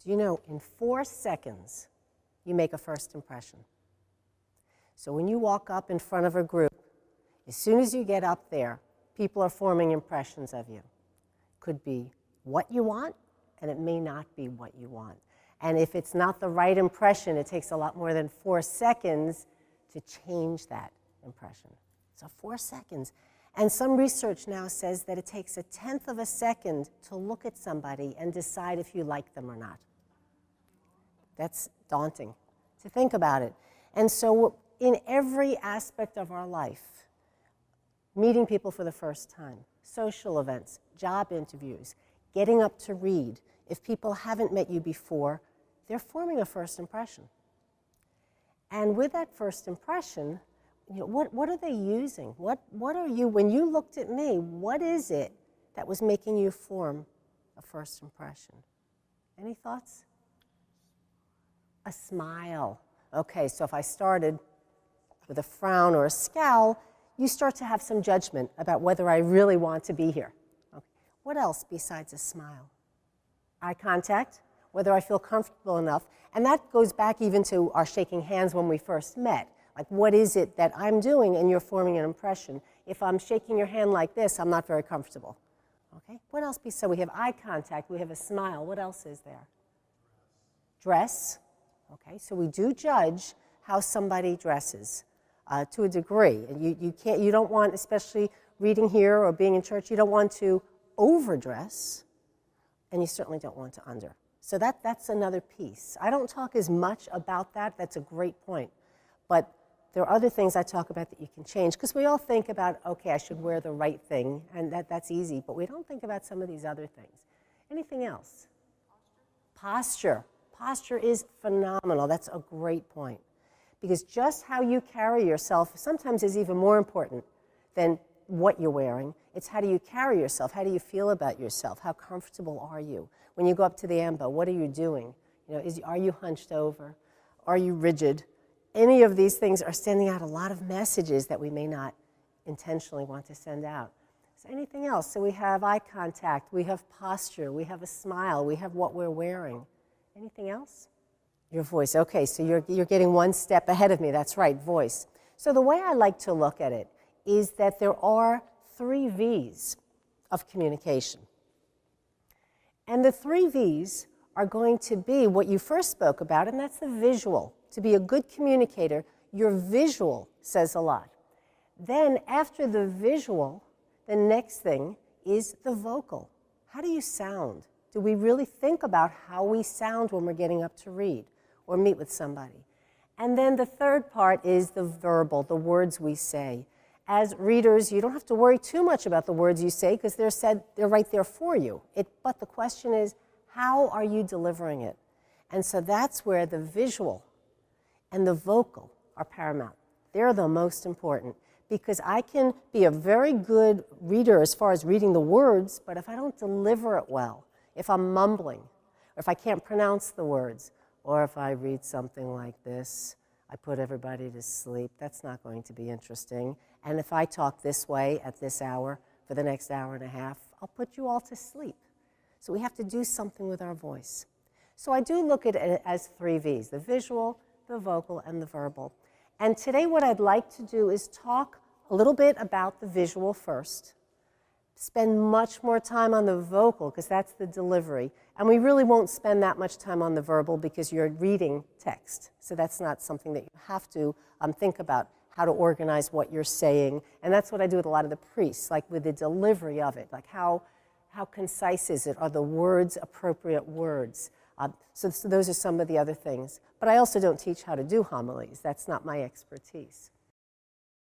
Do you know in 4 seconds you make a first impression? So when you walk up in front of a group, as soon as you get up there, people are forming impressions of you. Could be what you want, and it may not be what you want. And if it's not the right impression, it takes a lot more than 4 seconds to change that impression. So 4 seconds. And some research now says that it takes 1/10 of a second to look at somebody and decide if you like them or not. That's daunting to think about it. And so in every aspect of our life, meeting people for the first time, social events, job interviews, getting up to read, if people haven't met you before, they're forming a first impression. And with that first impression, you know, what are they using? What are you, when you looked at me, what is it that was making you form a first impression? Any thoughts? A smile. Okay, so if I started with a frown or a scowl, you start to have some judgment about whether I really want to be here. Okay. What else besides a smile? Eye contact, whether I feel comfortable enough. And that goes back even to our shaking hands when we first met. Like, what is it that I'm doing and you're forming an impression? If I'm shaking your hand like this, I'm not very comfortable. Okay, what else? So we have eye contact, we have a smile. What else is there? Dress. Okay, so we do judge how somebody dresses to a degree. And you don't want, especially reading here or being in church, you don't want to overdress, and you certainly don't want to under. So that's another piece. I don't talk as much about that. That's a great point. But there are other things I talk about that you can change, because we all think about, okay, I should wear the right thing, and that's easy, but we don't think about some of these other things. Anything else? Posture. Posture is phenomenal. That's a great point. Because just how you carry yourself sometimes is even more important than what you're wearing. It's how do you carry yourself? How do you feel about yourself? How comfortable are you? When you go up to the ambo, what are you doing? You know, are you hunched over? Are you rigid? Any of these things are sending out a lot of messages that we may not intentionally want to send out. So anything else? So we have eye contact, we have posture, we have a smile, we have what we're wearing. Anything else? Your voice. Okay, so you're getting one step ahead of me. That's right, voice. So the way I like to look at it is that there are 3 V's of communication. And the 3 V's are going to be what you first spoke about, and that's the visual. To be a good communicator, your visual says a lot. Then after the visual, the next thing is the vocal. How do you sound? Do we really think about how we sound when we're getting up to read or meet with somebody? And then the third part is the verbal, the words we say. As readers, you don't have to worry too much about the words you say because they're right there for you. But the question is, how are you delivering it? And so that's where the visual and the vocal are paramount. They're the most important, because I can be a very good reader as far as reading the words, but if I don't deliver it well, if I'm mumbling, or if I can't pronounce the words, or if I read something like this, I put everybody to sleep, that's not going to be interesting. And if I talk this way at this hour for the next hour and a half, I'll put you all to sleep. So we have to do something with our voice. So I do look at it as 3 V's, the visual, the vocal, and the verbal. And today what I'd like to do is talk a little bit about the visual first, spend much more time on the vocal because that's the delivery, and we really won't spend that much time on the verbal because you're reading text. So that's not something that you have to think about, how to organize what you're saying. And that's what I do with a lot of the priests, like with the delivery of it, like how concise is it? Are the words appropriate words? So those are some of the other things. But I also don't teach how to do homilies. That's not my expertise.